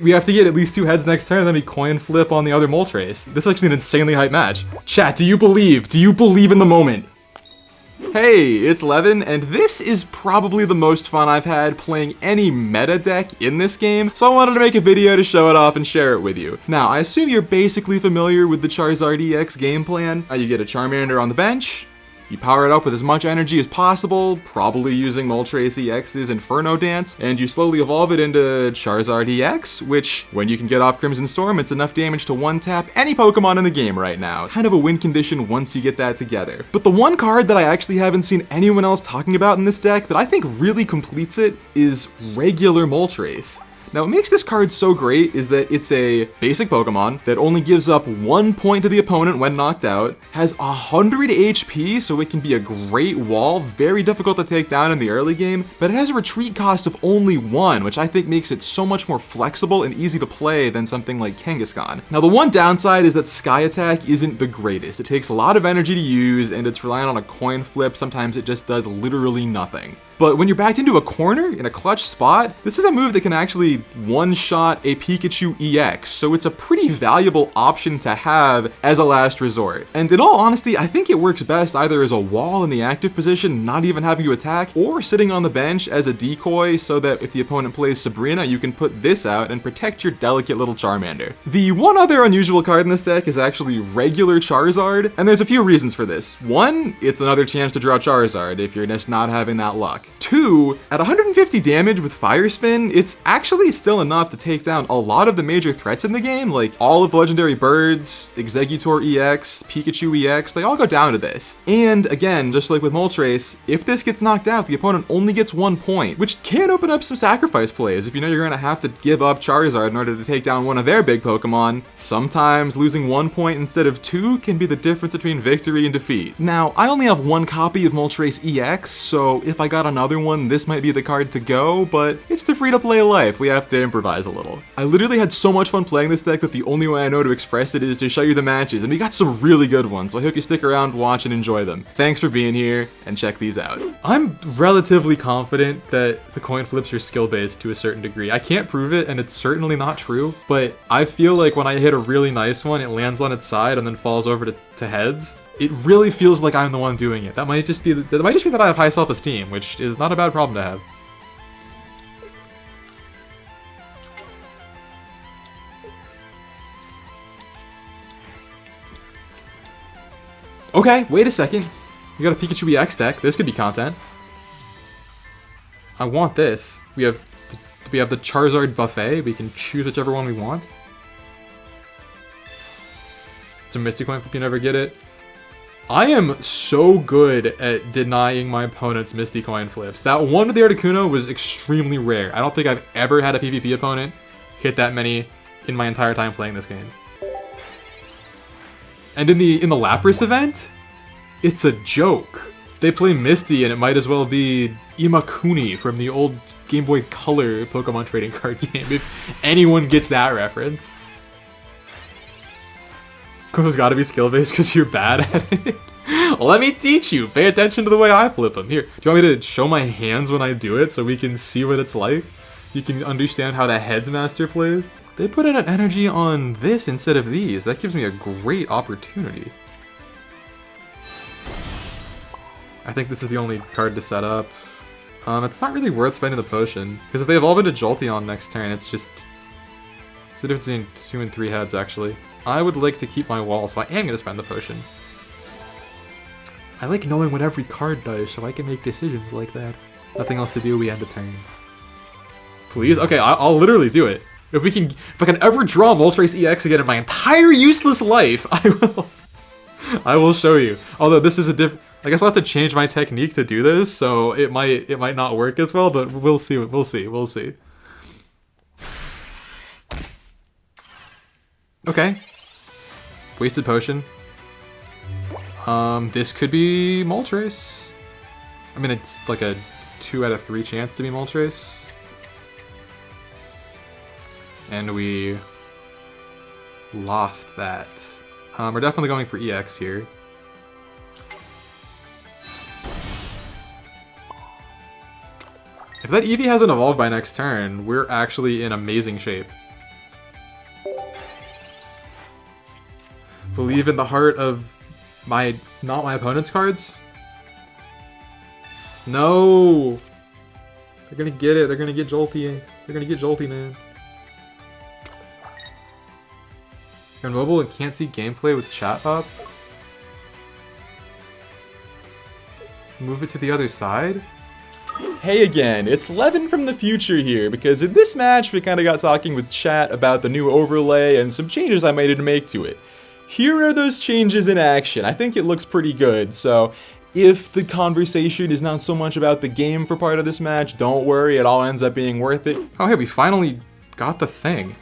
We have to get at least 2 heads next turn, and then we coin flip on the other Moltres. This is actually an insanely hype match. Chat, do you believe? Do you believe in the moment? Hey, it's Levin, and this is probably the most fun I've had playing any meta deck in this game, so I wanted to make a video to show it off and share it with you. Now, I assume you're basically familiar with the Charizard EX game plan. You get a Charmander on the bench, you power it up with as much energy as possible, probably using Moltres EX's Inferno Dance, and you slowly evolve it into Charizard EX, which, when you can get off Crimson Storm, it's enough damage to one-tap any Pokemon in the game right now. Kind of a win condition once you get that together. But the one card that I actually haven't seen anyone else talking about in this deck that I think really completes it is regular Moltres. Now, what makes this card so great is that it's a basic Pokemon that only gives up 1 point to the opponent when knocked out, has 100 HP, so it can be a great wall, very difficult to take down in the early game, but it has a retreat cost of only 1, which I think makes it so much more flexible and easy to play than something like Kangaskhan. Now, the one downside is that Sky Attack isn't the greatest. It takes a lot of energy to use, and it's reliant on a coin flip. Sometimes it just does literally nothing. But when you're backed into a corner in a clutch spot, this is a move that can actually one-shot a Pikachu EX, so it's a pretty valuable option to have as a last resort. And in all honesty, I think it works best either as a wall in the active position, not even having to attack, or sitting on the bench as a decoy so that if the opponent plays Sabrina, you can put this out and protect your delicate little Charmander. The one other unusual card in this deck is actually regular Charizard, and there's a few reasons for this. One, it's another chance to draw Charizard if you're just not having that luck. 2, at 150 damage with Fire Spin, it's actually still enough to take down a lot of the major threats in the game, like all of the legendary birds, Exeggutor EX, Pikachu EX, they all go down to this. And again, just like with Moltres, if this gets knocked out, the opponent only gets 1 point, which can open up some sacrifice plays. If you know you're going to have to give up Charizard in order to take down one of their big Pokemon, sometimes losing 1 point instead of 2 can be the difference between victory and defeat. Now, I only have 1 copy of Moltres EX, so if I got another one, this might be the card to go, but it's the free-to-play life. We have to improvise a little. I literally had so much fun playing this deck that the only way I know to express it is to show you the matches, and we got some really good ones, so I hope you stick around, watch, and enjoy them. Thanks for being here, and check these out. I'm relatively confident that the coin flips are skill-based to a certain degree. I can't prove it, and it's certainly not true, but I feel like when I hit a really nice one, it lands on its side and then falls over to heads. It really feels like I'm the one doing it. That might just be that I have high self-esteem, which is not a bad problem to have. Okay, wait a second. We got a Pikachu EX deck. This could be content. I want this. We have the Charizard buffet. We can choose whichever one we want. It's a Misty Coin Flip, you never get it. I am so good at denying my opponent's Misty Coin Flips. That one with the Articuno was extremely rare. I don't think I've ever had a PvP opponent hit that many in my entire time playing this game. And in the Lapras event, it's a joke. They play Misty and it might as well be Imakuni from the old Game Boy Color Pokemon trading card game, if anyone gets that reference. It's gotta be skill-based because you're bad at it. Let me teach you. Pay attention to the way I flip them. Here, do you want me to show my hands when I do it so we can see what it's like? You can understand how the Heads Master plays. They put in an energy on this instead of these. That gives me a great opportunity. I think this is the only card to set up. It's not really worth spending the potion, because if they evolve into Jolteon next turn, it's the difference between 2 and 3 heads, actually. I would like to keep my wall, so I am going to spend the potion. I like knowing what every card does, so I can make decisions like that. Nothing else to do, we end a turn. Please? Okay, I'll literally do it. If I can ever draw Moltres EX again in my entire useless life, I will. I will show you. Although this is I guess I'll have to change my technique to do this, so it might not work as well, but we'll see. We'll see. Okay. Wasted potion. This could be Moltres. I mean, it's like a 2 out of 3 chance to be Moltres. And we lost that. We're definitely going for EX here. If that Eevee hasn't evolved by next turn, we're actually in amazing shape. Believe in the heart of not my opponent's cards? No! They're gonna get it. They're gonna get jolty. They're gonna get jolty, man. You're on mobile and can't see gameplay with chat up? Move it to the other side? Hey again, it's Levin from the future here, because in this match we kinda got talking with chat about the new overlay and some changes I made to make to it. Here are those changes in action. I think it looks pretty good, so if the conversation is not so much about the game for part of this match, don't worry, it all ends up being worth it. Oh hey, we finally got the thing.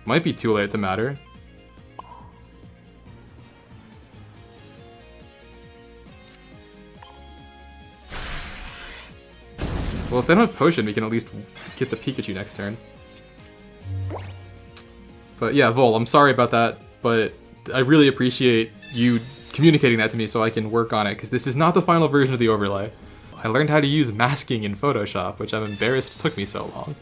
Might be too late to matter. Well, if they don't have potion, we can at least get the Pikachu next turn. But yeah, Vol, I'm sorry about that, but I really appreciate you communicating that to me so I can work on it, because this is not the final version of the overlay. I learned how to use masking in Photoshop, which I'm embarrassed took me so long.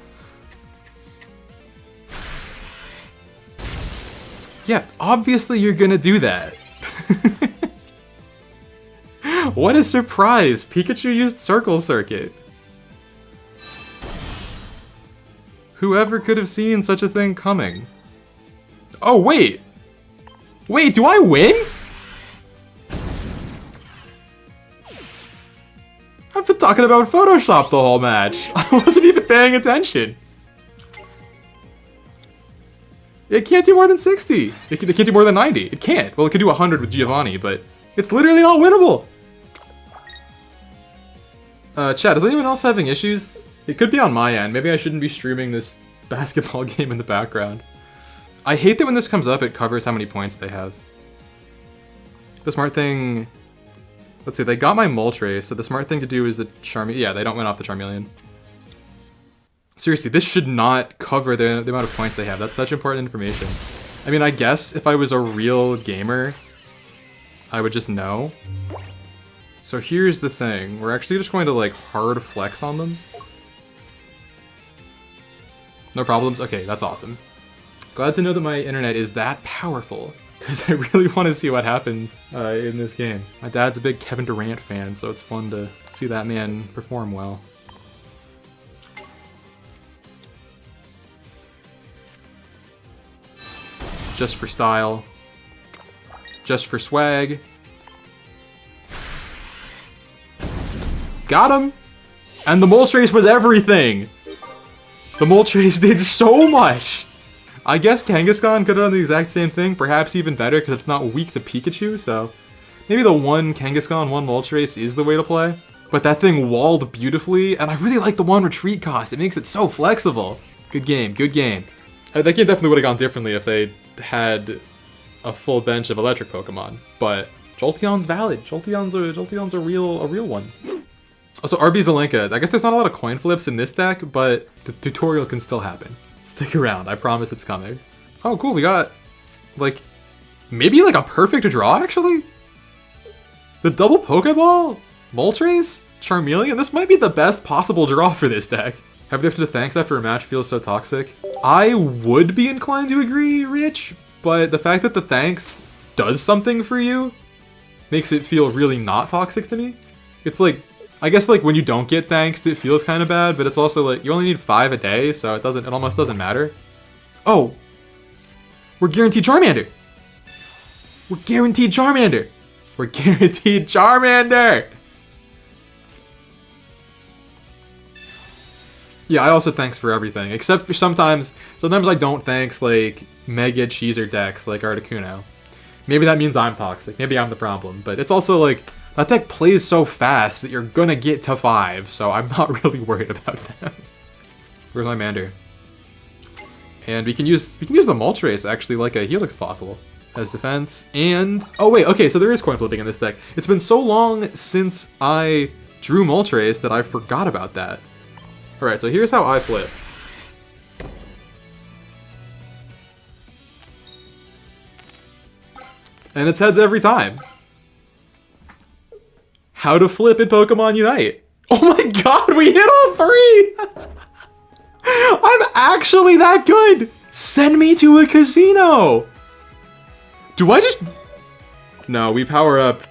Yeah, obviously you're gonna do that. What a surprise! Pikachu used Circle Circuit. Whoever could have seen such a thing coming? Oh, wait! Wait, do I win? I've been talking about Photoshop the whole match. I wasn't even paying attention. It can't do more than 60. It can't do more than 90. It can't. Well, it could do 100 with Giovanni, but it's literally not winnable. Chat, is anyone else having issues? It could be on my end. Maybe I shouldn't be streaming this basketball game in the background. I hate that when this comes up, it covers how many points they have. The smart thing... Let's see, they got my Moltres, so the smart thing to do is the Charmeleon. Yeah, they don't win off the Charmeleon. Seriously, this should not cover the amount of points they have. That's such important information. I mean, I guess if I was a real gamer, I would just know. So here's the thing. We're actually just going to, like, hard flex on them. No problems? Okay, that's awesome. Glad to know that my internet is that powerful, because I really want to see what happens in this game. My dad's a big Kevin Durant fan, so it's fun to see that man perform well. Just for style. Just for swag. Got him! And the Moltres was everything! The Moltres did so much! I guess Kangaskhan could have done the exact same thing, perhaps even better because it's not weak to Pikachu, so maybe the one Kangaskhan, one Moltres is the way to play. But that thing walled beautifully, and I really like the one retreat cost. It makes it so flexible. Good game, good game. That game definitely would have gone differently if they had a full bench of electric Pokemon, but Jolteon's valid. Jolteon's a real one. Also, RB Zelenka. I guess there's not a lot of coin flips in this deck, but the tutorial can still happen. Stick around, I promise it's coming. Oh, cool, we got, like, maybe like a perfect draw, actually? The double Pokeball? Moltres? Charmeleon? This might be the best possible draw for this deck. Have you to thanks after a match feels so toxic? I would be inclined to agree, Rich, but the fact that the thanks does something for you makes it feel really not toxic to me. It's like, I guess like when you don't get thanks, it feels kind of bad, but it's also like you only need 5 a day, so it almost doesn't matter. Oh, we're guaranteed Charmander. We're guaranteed Charmander. We're guaranteed Charmander. Yeah, I also thanks for everything, except for sometimes I don't thanks like Mega Cheeser decks like Articuno. Maybe that means I'm toxic. Maybe I'm the problem, but it's also like that deck plays so fast that you're gonna get to 5, so I'm not really worried about that. Where's my Mander? And we can use the Moltres actually like a Helix Fossil as defense. And oh wait, okay, so there is coin flipping in this deck. It's been so long since I drew Moltres that I forgot about that. All right, so here's how I flip. And it's heads every time. How to flip in Pokemon Unite. Oh my god, we hit all 3! I'm actually that good! Send me to a casino! Do I just... No, we power up...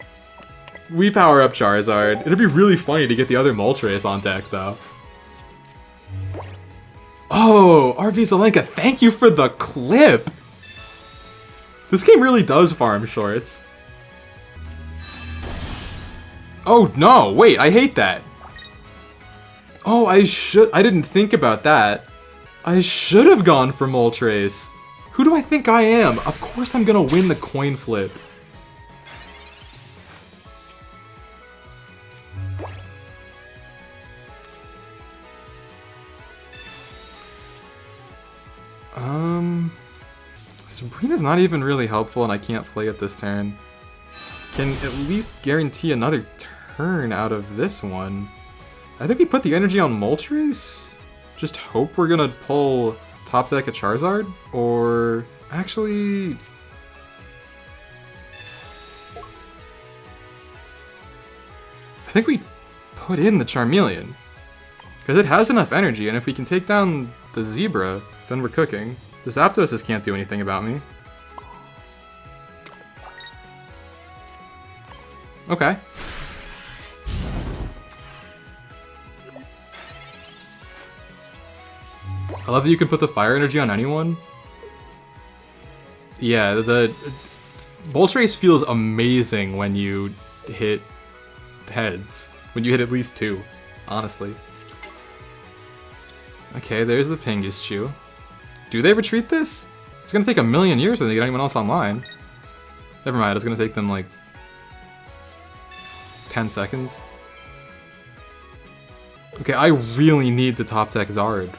We power up Charizard. It'd be really funny to get the other Moltres on deck, though. Oh, RV Zelenka, thank you for the clip! This game really does farm shorts. Oh, no, wait, I hate that. Oh, I didn't think about that. I should have gone for Moltres. Who do I think I am? Of course I'm gonna win the coin flip. Sabrina's not even really helpful and I can't play it this turn. Can at least guarantee another turn out of this one. I think we put the energy on Moltres. Just hope we're gonna pull top deck a Charizard, or actually... I think we put in the Charmeleon, because it has enough energy, and if we can take down the Zebra, then we're cooking. The Zapdos just can't do anything about me. Okay. I love that you can put the fire energy on anyone. Yeah, the Moltres feels amazing when you hit heads. When you hit at least 2, honestly. Okay, there's the Pinguischew. Do they retreat this? It's gonna take a million years for them to get anyone else online. Never mind, it's gonna take them like 10 seconds. Okay, I really need to top deck Zard.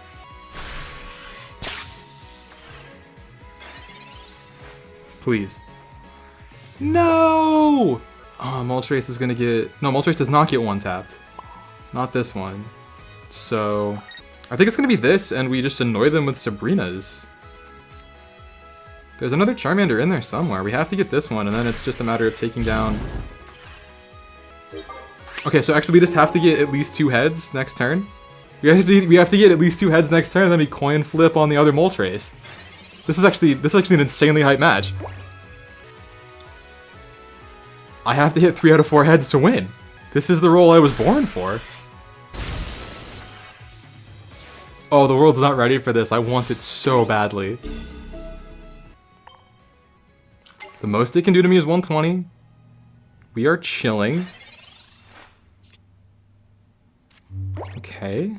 Please. No! Oh, Moltres is gonna get... No, Moltres does not get one tapped. Not this one. So... I think it's gonna be this, and we just annoy them with Sabrinas. There's another Charmander in there somewhere. We have to get this one, and then it's just a matter of taking down... Okay, so actually we just have to get at least 2 heads next turn. We have to get at least 2 heads next turn, and then we coin flip on the other Moltres. This is actually an insanely hype match. I have to hit 3 out of 4 heads to win. This is the role I was born for. Oh, the world's not ready for this. I want it so badly. The most it can do to me is 120. We are chilling. Okay.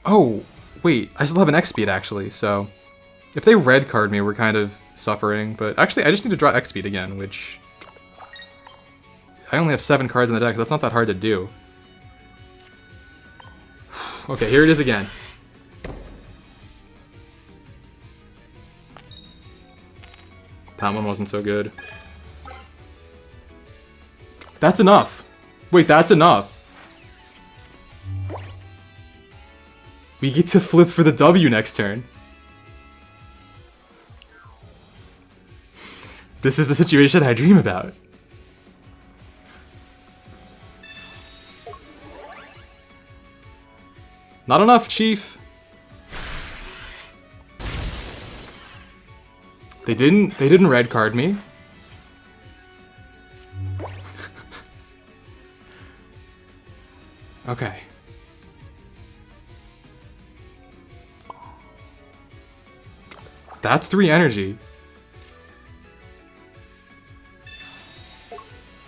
Oh, wait. I still have an X speed, actually, so... If they red card me, we're kind of suffering. But actually, I just need to draw X speed again, which... I only have 7 cards in the deck, so that's not that hard to do. Okay, here it is again. That one wasn't so good. That's enough! Wait, that's enough! We get to flip for the W next turn. This is the situation I dream about. Not enough, Chief. They didn't red card me. Okay. That's 3 energy.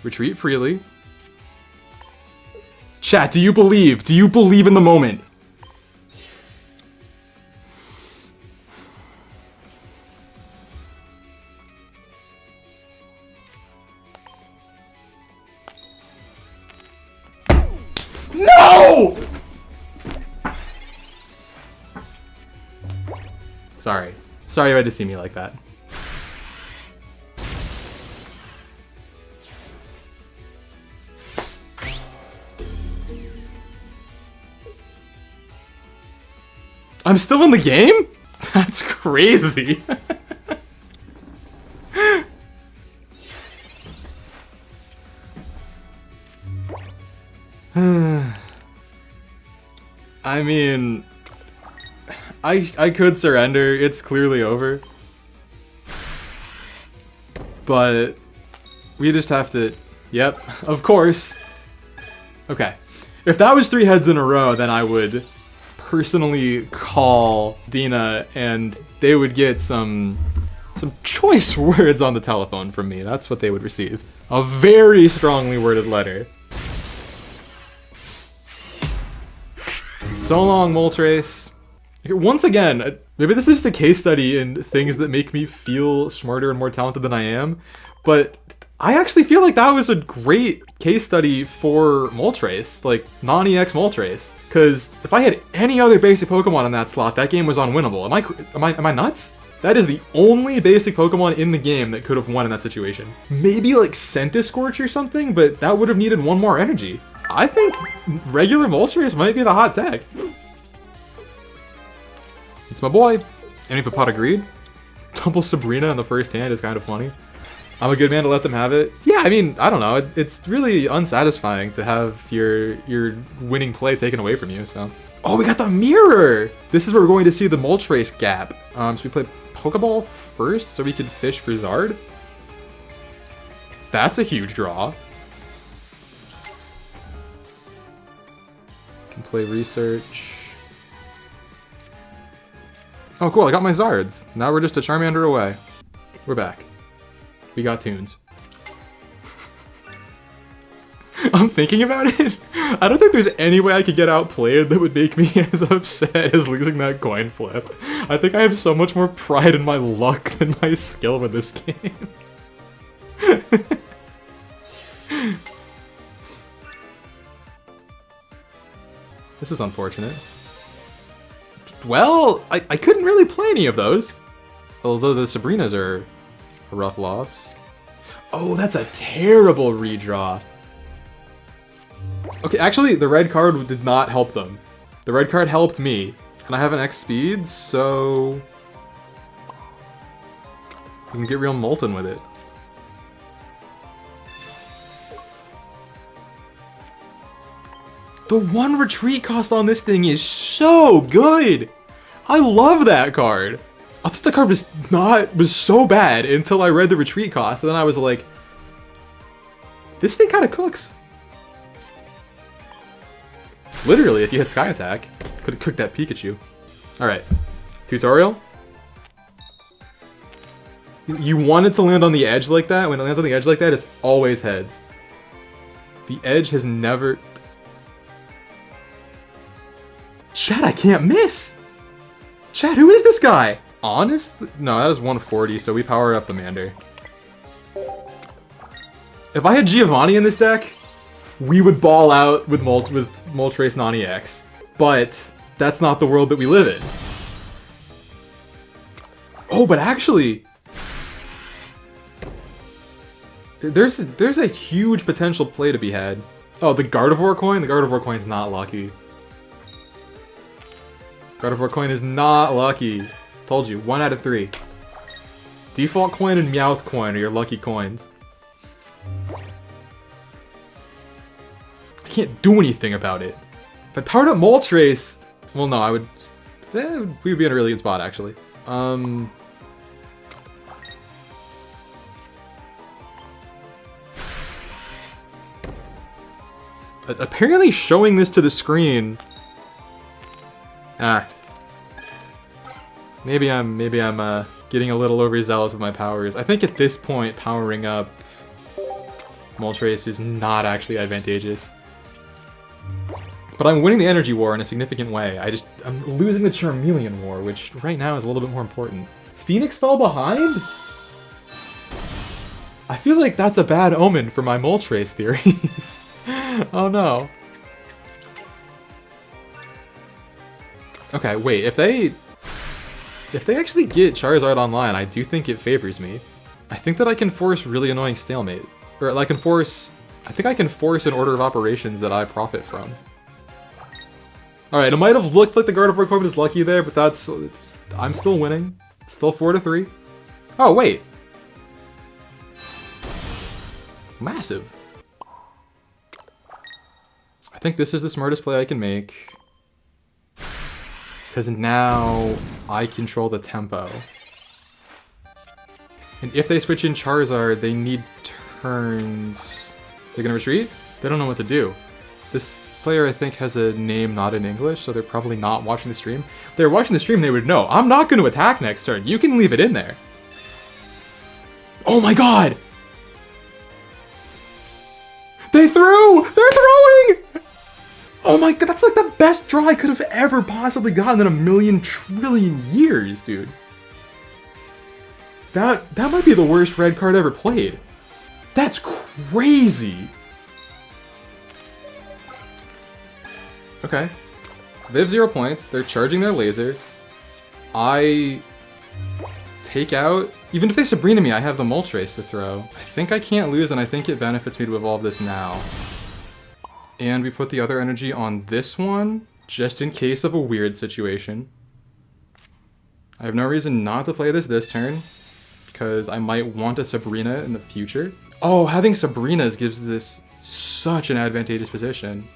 Retreat freely. Chat, do you believe? Do you believe in the moment? No! Sorry. Sorry you had to see me like that. I'm still in the game? That's crazy. I mean, I could surrender. It's clearly over. but we just have to... Yep, of course. Okay. If that was 3 heads in a row, then I would personally call Dina, and they would get some choice words on the telephone from me. That's what they would receive. A very strongly worded letter. So long, Moltres. Once again, maybe this is just a case study in things that make me feel smarter and more talented than I am, but I actually feel like that was a great case study for Moltres, like non-EX Moltres. Because if I had any other basic Pokemon in that slot, that game was unwinnable. Am I nuts? That is the only basic Pokemon in the game that could have won in that situation. Maybe like Centiskorch or something, but that would have needed 1 more energy. I think regular Moltres might be the hot tech. It's my boy. Any Pipot agreed? Double Sabrina in the first hand is kind of funny. I'm a good man to let them have it. Yeah, I mean, I don't know. It's really unsatisfying to have your winning play taken away from you, so. Oh, we got the mirror! This is where we're going to see the Moltres gap. So we play Pokeball first so we can fish for Zard. That's a huge draw. Can play Research. Oh, cool, I got my Zards. Now we're just a Charmander away. We're back. We got tunes. I'm thinking about it. I don't think there's any way I could get outplayed that would make me as upset as losing that coin flip. I think I have so much more pride in my luck than my skill with this game. This is unfortunate. Well, I couldn't really play any of those. Although the Sabrinas are a rough loss. Oh, that's a terrible redraw. Okay, actually, the red card did not help them. The red card helped me. And I have an X speed, so... we can get real molten with it. The 1 retreat cost on this thing is so good! I love that card! I thought the card was so bad until I read the retreat cost, and then I was like, this thing kinda cooks. Literally, if you hit Sky Attack, could have cooked that Pikachu. Alright. Tutorial? You want it to land on the edge like that? When it lands on the edge like that, it's always heads. The edge has never... Chat, I can't miss! Chat, who is this guy? Honest? No, that is 140, so we power up the Mander. If I had Giovanni in this deck, we would ball out with Moltres non-EX. But that's not the world that we live in. Oh, but actually... There's a huge potential play to be had. Oh, the Gardevoir coin? The Gardevoir coin's not lucky. Gardevoir coin is not lucky. Told you, 1 out of 3. Default coin and Meowth coin are your lucky coins. I can't do anything about it. If I powered up Moltres, well, no, I would. We would be in a really good spot, actually. Apparently, showing this to the screen. Maybe I'm getting a little overzealous with my powers. I think at this point, powering up Moltres is not actually advantageous. But I'm winning the energy war in a significant way. I'm losing the Charmeleon war, which right now is a little bit more important. Phoenix fell behind? I feel like that's a bad omen for my Moltres theories. Oh no. Okay, wait, if they actually get Charizard online, I do think it favors me. I think that I can force really annoying stalemate. Or I think I can force an order of operations that I profit from. Alright, it might have looked like the Gardevoir coin is lucky there, but I'm still winning. It's still 4-3. Oh, wait. Massive. I think this is the smartest play I can make. Because now I control the tempo. And if they switch in Charizard, they need turns. They're gonna retreat? They don't know what to do. This player, I think, has a name not in English, so they're probably not watching the stream. If they were watching the stream, they would know. I'm not gonna attack next turn. You can leave it in there. Oh my god! They threw! They're throwing! Oh my god, that's like the best draw I could have ever possibly gotten in a million trillion years, dude. That might be the worst red card ever played. That's crazy. Okay. So they have 0 points. They're charging their laser. I take out... Even if they Sabrina me, I have the Moltres to throw. I think I can't lose, and I think it benefits me to evolve this now. And we put the other energy on this one, just in case of a weird situation. I have no reason not to play this turn, because I might want a Sabrina in the future. Oh, having Sabrinas gives this such an advantageous position.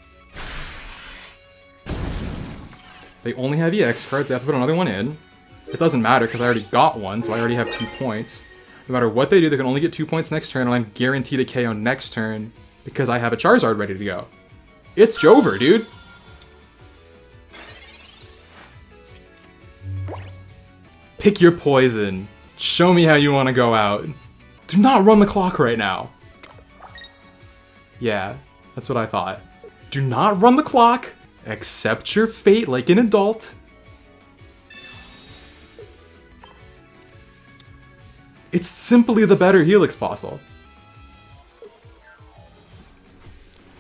They only have EX cards, they have to put another one in. It doesn't matter because I already got one, so I already have 2 points. No matter what they do, they can only get 2 points next turn, and I'm guaranteed a KO next turn because I have a Charizard ready to go. It's Jover, dude! Pick your poison. Show me how you want to go out. Do not run the clock right now. Yeah, that's what I thought. Do not run the clock. Accept your fate like an adult. It's simply the better Helix fossil.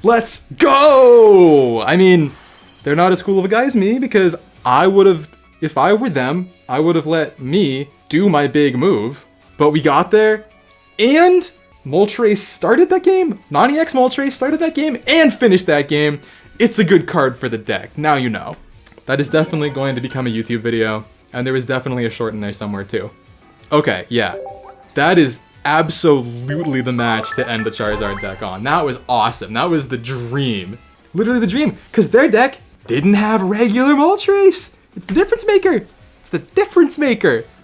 Let's go! I mean, they're not as cool of a guy as me because I would have, if I were them, I would have let me do my big move. But we got there, and Moltres started that game. Non-EX Moltres started that game and finished that game. It's a good card for the deck. Now you know. That is definitely going to become a YouTube video, and there was definitely a short in there somewhere too. Okay, yeah. That is absolutely the match to end the Charizard deck on. That was awesome. That was the dream. Literally the dream. Because their deck didn't have regular Moltres. It's the difference maker. It's the difference maker.